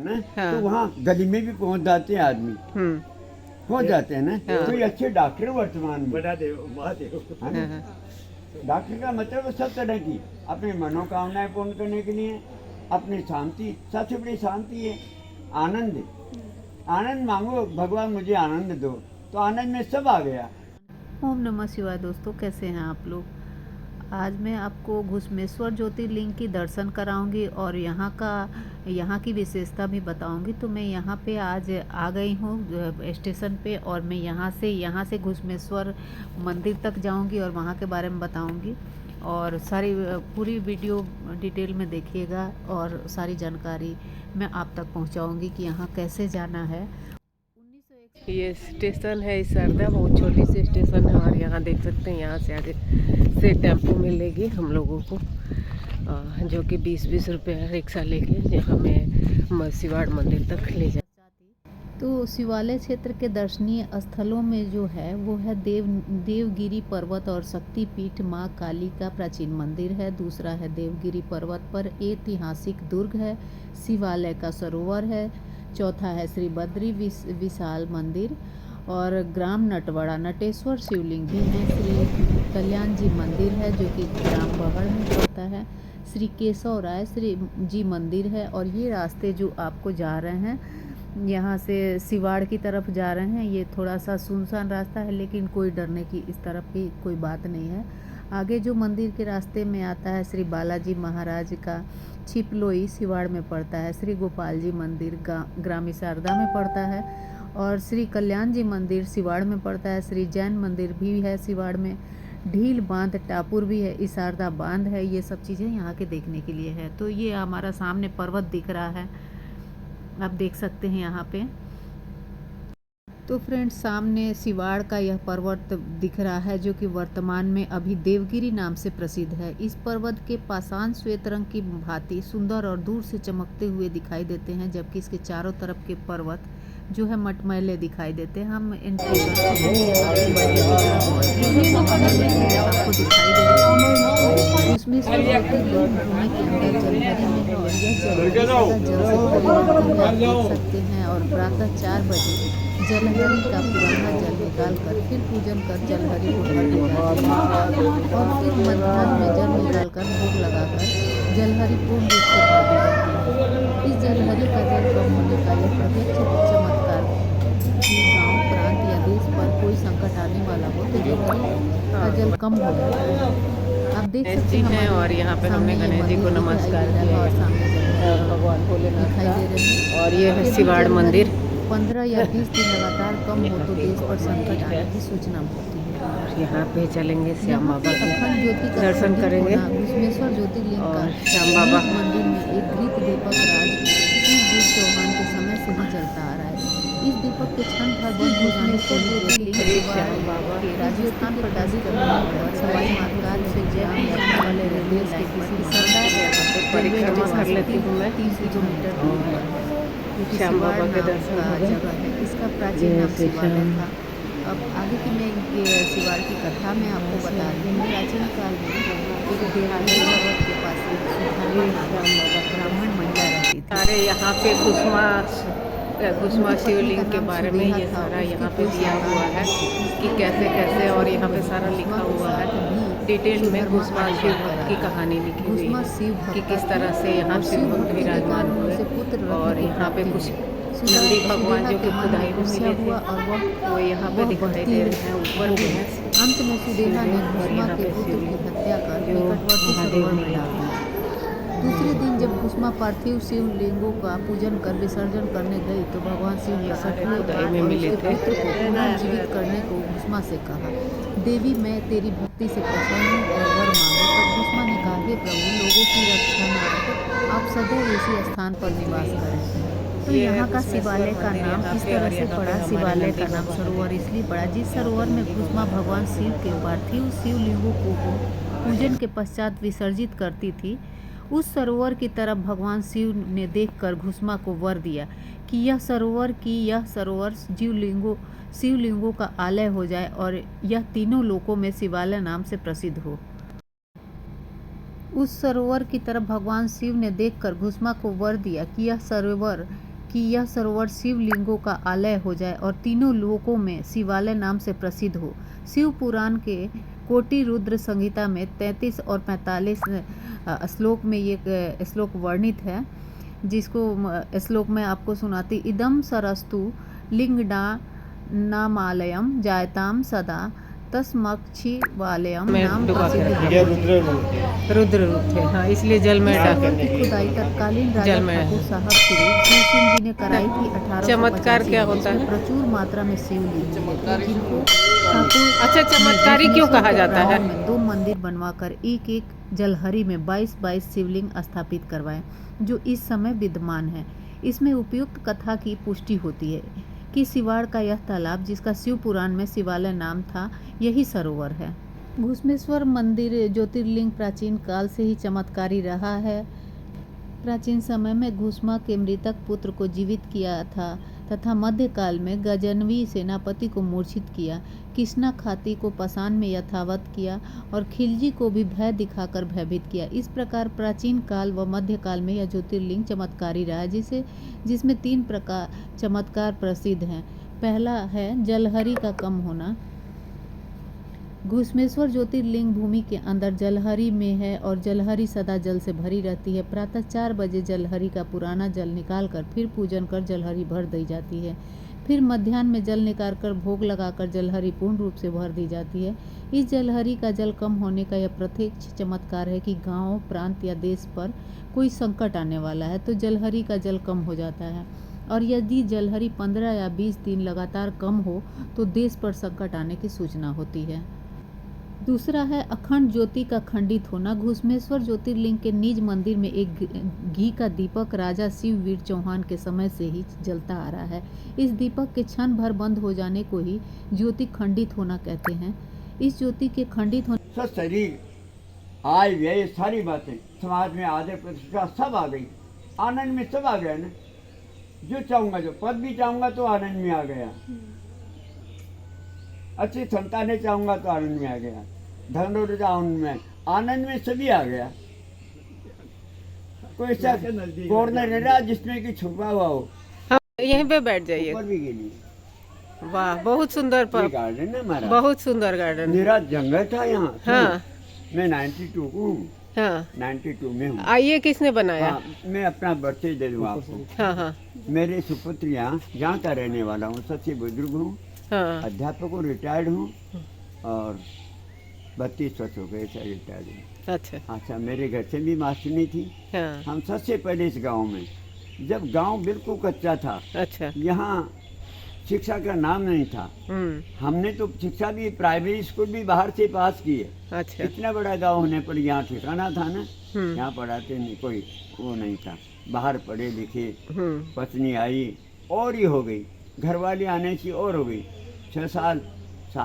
ना हाँ। तो वहाँ गली में भी पहुँच जाते हैं आदमी, पहुँच जाते हैं ना। हाँ। तो ये अच्छे डॉक्टर वर्तमान में बता दे है ना। हाँ। डॉक्टर का मतलब सब तरह की अपनी मनोकामनाएं पूर्ण करने के लिए, अपनी शांति, सबसे बड़ी शांति है आनंद। आनंद मांगो, भगवान मुझे आनंद दो, तो आनंद में सब आ गया। ओम नमः शिवाय। दोस्तों कैसे हैं आप लोग। आज मैं आपको घुसमेश्वर ज्योतिर्लिंग की दर्शन कराऊंगी और यहाँ की विशेषता भी बताऊंगी। तो मैं यहाँ पे आज आ गई हूँ स्टेशन पे, और मैं यहाँ से घुसमेश्वर मंदिर तक जाऊंगी और वहाँ के बारे में बताऊंगी। और सारी पूरी वीडियो डिटेल में देखिएगा और सारी जानकारी मैं आप तक पहुँचाऊँगी कि यहाँ कैसे जाना है। ये स्टेशन है सरदा, बहुत छोटी सी स्टेशन है। और यहाँ देख सकते हैं, यहाँ से आगे से टेम्पो मिलेगी हम लोगों को, जो कि 20-20 रुपये रिक्शा लेके हमें शिवाड़ मंदिर तक ले जा। तो शिवालय क्षेत्र के दर्शनीय स्थलों में जो है वो है देवगिरी पर्वत और शक्तिपीठ माँ काली का प्राचीन मंदिर है। दूसरा है देवगिरी पर्वत पर ऐतिहासिक दुर्ग है, शिवालय का सरोवर है। चौथा है श्री बद्री विशाल मंदिर और ग्राम नटवड़ा नटेश्वर शिवलिंग भी है। श्री कल्याण जी मंदिर है जो कि ग्राम बगड़ में पड़ता है। श्री केशव राय श्री जी मंदिर है। और ये रास्ते जो आपको जा रहे हैं, यहाँ से सिवाड़ की तरफ जा रहे हैं, ये थोड़ा सा सुनसान रास्ता है, लेकिन कोई डरने की इस तरफ की कोई बात नहीं है। आगे जो मंदिर के रास्ते में आता है श्री बालाजी महाराज का छिपलोई सिवाड़ में पड़ता है। श्री गोपाल जी मंदिर ग्रामी शारदा में पड़ता है। और श्री कल्याण जी मंदिर सिवाड़ में पड़ता है। श्री जैन मंदिर भी है सिवाड़ में। ढील बांध टापुर भी है, इसारदा बांध है। ये सब चीज़ें यहाँ के देखने के लिए है। तो ये हमारा सामने पर्वत दिख रहा है, आप देख सकते हैं यहाँ पे। तो फ्रेंड्स, सामने सिवाड़ का यह पर्वत दिख रहा है जो कि वर्तमान में अभी देवगिरी नाम से प्रसिद्ध है। इस पर्वत के पाषाण श्वेत रंग की भांति सुंदर और दूर से चमकते हुए दिखाई देते हैं, जबकि इसके चारों तरफ के पर्वत जो है मटमैले दिखाई देते हैं। हम एंट्री करते हैं, आपको दिखाई दे रहा है उसमें से भूमि के अंदर जलहरी में है। और यह जलहरी देख सकते हैं। और प्रातः 4 बजे जलहरी का पुराना जल निकाल कर फिर पूजन कर जलहरी को भर दी जाती है। और फिर मध्याह्न में जल निकाल कर भोग लगाकर जलहरी पूर्ण रूप से भर दी जाती है। इस जलहरी का जल कम होने का यह प्रत्यक्ष चमत्कार कि गांव प्रांत या देश पर कोई संकट आने वाला हो तो जलहरी का जल कम हो जाता है। आप देख सकते हैं। और यहाँ पे हमने गणेश जी को नमस्कार किया, भगवान भोलेनाथ दिखाई दे रहे हैं। और ये है शिवाड़ मंदिर। 15 या 20 दिन लगातार कम हो तो देश पर संकट आने की सूचना होती है। यहाँ पे चलेंगे श्याम बाबा के अखंड ज्योति का दर्शन करेंगे। घुसमेश्वर ज्योतिर्लिंग का और श्याम बाबा मंदिर में एक घृत दीपक राज शिवजी चौहान के समय से ही चलता आ रहा है। इस दीपक के क्षण भर बंद हो जाने से श्याम बाबा राजस्थान प्रकाशित करने और सवाई माधोपुर से जाम रखने वाले रेलवे के किसी सरदार परिक्रमा कर लेती हूँ मैं। 30 किलोमीटर दूर पर है। श्याम बाबा के दर्शन का हो गए। जगह है। इसका प्राचीन नाम शिवालय था। अब आगे की मैं शिवाड़ की कथा में आपको बता रही हूँ। प्राचीन काल में एक देवालय पर्वत के पास एक ब्राह्मण महिला रहती थी। सारे यहाँ पे कुसुमा शिवलिंग के बारे में ये सारा यहाँ पे दिया हुआ है कि कैसे कैसे, और यहाँ पे सारा लिखा हुआ है डिटेल में। कुसुमा शिव की कहानी लिखी हुई है कि किस तरह से यहाँ शिव भक्त विराजमान हुए। और यहाँ पे कुछ नंदी भगवान जो कि खुदाई में मिले थे वो यहाँ पे दिखाई दे रहे हैं, ऊपर भी है। अंत में सुदेहा ने कुसुमा के पुत्र की हत्या कर निकटवर्ती सरोवर में डाल दिया। दूसरे दिन जब कुसुमा पार्थिव शिवलिंगों का पूजन कर विसर्जन करने गई तो भगवान शिव प्रकट हुए और उसके पुत्र को पुनर्जीवित करने को कुसुमा से कहा, देवी मैं तेरी भक्ति से प्रसन्न हूँ और वर मांगो। तब कुसुमा ने कहा, हे प्रभु, लोगों की रक्षणार्थ आप सदैव इसी स्थान पर निवास करें। तो यहाँ का शिवालय का नाम इस तरह से पड़ा। शिवालय का नाम सरोवर इसलिए पड़ा जिस सरोवर में कुसुमा भगवान शिव के पार्थिव शिवलिंगों को पूजन के पश्चात विसर्जित करती थी। उस सरोवर की तरफ भगवान शिव ने देखकर कुसुमा को वर दिया कि यह सरोवर शिवलिंगों का आलय हो जाए और यह तीनों लोकों में शिवालय नाम से प्रसिद्ध हो। उस सरोवर की तरफ भगवान शिव ने देखकर कुसुमा को वर दिया कि यह सरोवर कि यह सरोवर शिवलिंगों का आलय हो जाए और तीनों लोकों में शिवालय नाम से प्रसिद्ध हो। शिव पुराण के कोटि रुद्र संहिता में 33 और 45 श्लोक में ये श्लोक वर्णित है, जिसको श्लोक में आपको सुनाती। इदम सरस्तु लिंगडा नामालयम जायताम सदा तस्मक्षिवालयम नाम रुद्र रूप थे, हाँ, इसलिए जल में डाल सरोवर की खुदाई तत्कालीन राजा जल में ठाकुर साहब श्री शिव सिंह जी ने कराई थी 1885 चमत्कार क्या में, होता जिसमें है? प्रचुर मात्रा में शिवलिंग थे, जिनको ठाकुर अच्छा, चमत्कारी क्यों कहा जाता है? में 2 मंदिर बनवाकर एक एक जलहरी में 22-22 शिवलिंग स्थापित करवाए, जो इस समय विद्यमान है। इसमें उपयुक्त कथा की पुष्टि होती है कि शिवाड़ का यह तालाब, जिसका शिव पुराण में शिवालय नाम था, यही सरोवर है। घुश्मेश्वर मंदिर ज्योतिर्लिंग प्राचीन काल से ही चमत्कारी रहा है। प्राचीन समय में घुश्मा के मृतक पुत्र को जीवित किया था तथा मध्यकाल में गजनवी सेनापति को मूर्छित किया, कृष्णा खाती को पाषाण में यथावत किया और खिलजी को भी भय दिखाकर भयभीत किया। इस प्रकार प्राचीन काल व मध्यकाल में यह ज्योतिर्लिंग चमत्कारी रहा, जिसमें 3 प्रकार चमत्कार प्रसिद्ध हैं। पहला है जलहरी का कम होना। घुश्मेश्वर ज्योतिर्लिंग भूमि के अंदर जलहरी में है और जलहरी सदा जल से भरी रहती है। प्रातः 4 बजे जलहरी का पुराना जल निकालकर फिर पूजन कर जलहरी भर दी जाती है। फिर मध्याह्न में जल निकालकर भोग लगाकर जलहरी पूर्ण रूप से भर दी जाती है। इस जलहरी का जल कम होने का यह प्रत्यक्ष चमत्कार है कि गांव, प्रांत या देश पर कोई संकट आने वाला है तो जलहरी का जल कम हो जाता है, और यदि जलहरी 15 या 20 दिन लगातार कम हो तो देश पर संकट आने की सूचना होती है। दूसरा है अखंड ज्योति का खंडित होना। घुश्मेश्वर ज्योतिर्लिंग के निज मंदिर में एक घी का दीपक राजा शिववीर चौहान के समय से ही जलता आ रहा है। इस दीपक के क्षण भर बंद हो जाने को ही ज्योति खंडित होना कहते हैं। इस ज्योति के खंडित होने सब शरीर, आय व्यय, सारी बातें समाज में आदर प्रतिष्ठा सब आ गई, आनंद में सब आ गया ना। जो चाहूंगा, जो पद भी चाहूंगा तो आनंद में आ गया, अच्छी संतानें चाहूंगा तो आनंद में आ गया, धन और आनंद में सभी आ गया। कोई ऐसा कॉर्नर नहीं रहा जिसमें कि छुपा हुआ हो। हाँ, यहीं पे बैठ जाइए। ऊपर भी गेली। वाह, बहुत सुंदर ये गार्डन है हमारा, बहुत सुंदर गार्डन। मेरा जंगल था यहाँ। हाँ, मैं 92 हूँ, हाँ, 92 में हूँ। आइए, किसने बनाया? हाँ, मैं अपना बर्थडे दे दूँ आपको। हाँ, हाँ, मेरे सुपुत्र यहाँ का रहने वाला हूँ, सबसे बुजुर्ग हूँ, हाँ, अध्यापक हूँ, रिटायर्ड हूँ और 32 वर्ष हो गए सर रिटायर्ड हूँ। अच्छा, मेरे घर से भी मास्टरनी थी। हाँ, हम सबसे पहले इस गांव में, जब गांव बिल्कुल कच्चा था, अच्छा, यहाँ शिक्षा का नाम नहीं था। हमने तो शिक्षा भी प्राइमरी स्कूल भी बाहर से पास की है। अच्छा, इतना बड़ा गांव होने पर यहाँ ठिकाना था ना, यहाँ पढ़ाते नहीं, कोई वो नहीं था। बाहर पढ़े लिखे, पत्नी आई और ही हो गई, घरवाली आने की और हो गई। 6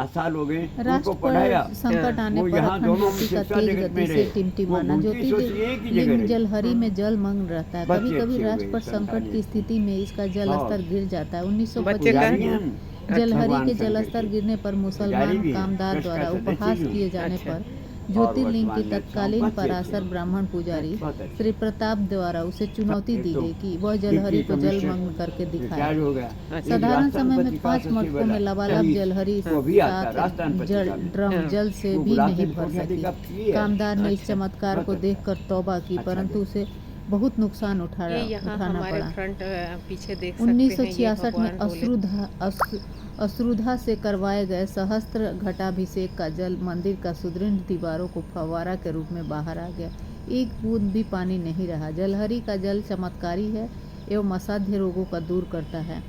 साल हो गए उनको पढ़ाया। संकट आने वो पर यहाँ अखंड दोनों ज्योति का शिक्षा तेज जगत में गति से रहे। टिमटिमाना। वो उनकी सोच एक ही जगह ज्योतिर्लिंग रही। जलहरी में जलमग्न रहता है। बच्चे कभी कभी अच्छे हो राष्ट्र गए, पर संकट संतानें। की स्थिति में इसका जल हाँ। स्तर गिर जाता है। बच्चे 1925 का- में जलहरी भगवान के शंकर जलस्तर के गिरने पर पुजारी मुसलमान भी हैं, कामदार ट्रस्ट द्वारा का सदस्य उपहास भी हूँ। किए जाने अच्छा। पर ज्योतिर्लिंग की वर्तमान में तत्कालीन बहुत अच्छे पराशर थे। ब्राह्मण पुजारी बहुत अच्छे। श्री प्रताप द्वारा उसे चुनौती एक दी तो गई कि वह जलहरी को डिप्टी जलमग्न करके दिखाए। रिटायर्ड हो गया। अच्छा। साधारण समय में राष्ट्रपति का 5 सबसे मटकों में बड़ा लबालब शहीद जलहरी वो भी आता, साथ राष्ट्रपति जल का भी। ड्रम हाँ। जल से वो भी गुलाब नहीं सिंह भर कोठारी सकी। का प्रिय है। कामदार ने इस अच्छा। चमत्कार को बहुत देखकर तौबा की, अच्छा परंतु लगा। उसे बहुत नुकसान ये यहाँ उठाना हमारे पड़ा। फ्रंट पीछे देख सकते हैं। 1966 में अश्रुधा से करवाए गए सहस्त्र घटाभिषेक का जल मंदिर का सुदृढ़ दीवारों को फव्वारा के रूप में बाहर आ गया। एक बूंद भी पानी नहीं रहा। जलहरी का जल चमत्कारी है एवं असाध्य रोगों का दूर करता है।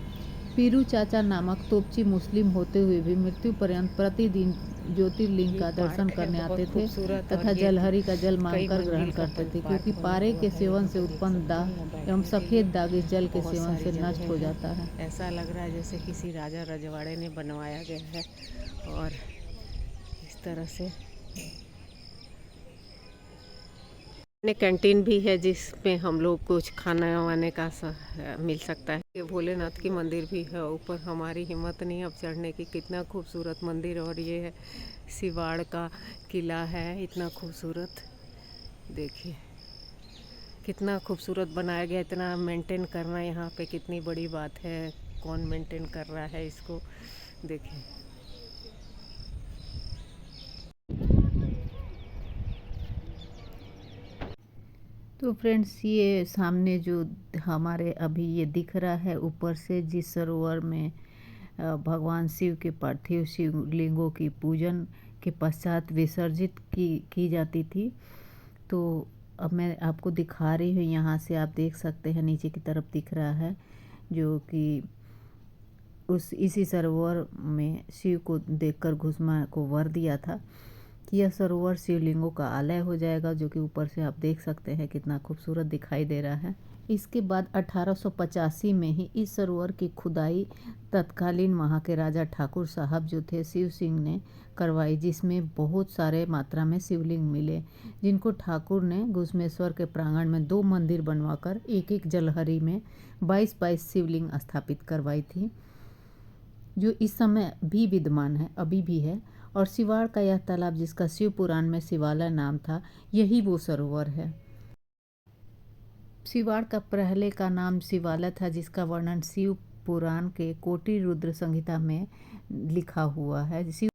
पीरू चाचा नामक तोपची मुस्लिम होते हुए भी मृत्यु पर्यंत प्रतिदिन ज्योतिर्लिंग का दर्शन करने आते थे तथा जलहरी का जल मांगकर ग्रहण करते थे, क्योंकि पारे के सेवन से उत्पन्न दाग एवं सफेद दाग इस जल के सेवन से नष्ट हो जाता है। ऐसा लग रहा है जैसे किसी राजा रजवाड़े ने बनवाया गया है। और इस तरह से कैंटीन भी है जिसमें हम लोग कुछ खाना वाने का मिल सकता है। ये भोलेनाथ की मंदिर भी है ऊपर। हमारी हिम्मत नहीं अब चढ़ने की। कितना खूबसूरत मंदिर। और ये है शिवाड़ का किला है, इतना खूबसूरत। देखिए कितना खूबसूरत बनाया गया, इतना मेंटेन करना यहाँ पे कितनी बड़ी बात है। कौन मेंटेन कर रहा है इसको, देखिए। तो फ्रेंड्स, ये सामने जो हमारे अभी ये दिख रहा है ऊपर से, जिस सरोवर में भगवान शिव के पार्थिव शिवलिंगों की पूजन के पश्चात विसर्जित की जाती थी। तो अब मैं आपको दिखा रही हूँ, यहाँ से आप देख सकते हैं नीचे की तरफ दिख रहा है, जो कि इसी सरोवर में शिव को देखकर घुसमा को वर दिया था कि यह सरोवर शिवलिंगों का आलय हो जाएगा, जो कि ऊपर से आप देख सकते हैं कितना खूबसूरत दिखाई दे रहा है। इसके बाद 1885 में ही इस सरोवर की खुदाई तत्कालीन वहाँ के राजा ठाकुर साहब जो थे शिव सिंह ने करवाई, जिसमें बहुत सारे मात्रा में शिवलिंग मिले, जिनको ठाकुर ने घुसमेश्वर के प्रांगण में 2 मंदिर बनवाकर एक एक जलहरी में 22-22 शिवलिंग स्थापित करवाई थी, जो इस समय भी विद्यमान है, अभी भी है। और सिवाड़ का यह तालाब, जिसका शिव पुराण में शिवाला नाम था, यही वो सरोवर है। सिवाड़ का पहले का नाम शिवाला था, जिसका वर्णन शिव पुराण के कोटि रुद्र संहिता में लिखा हुआ है। शिव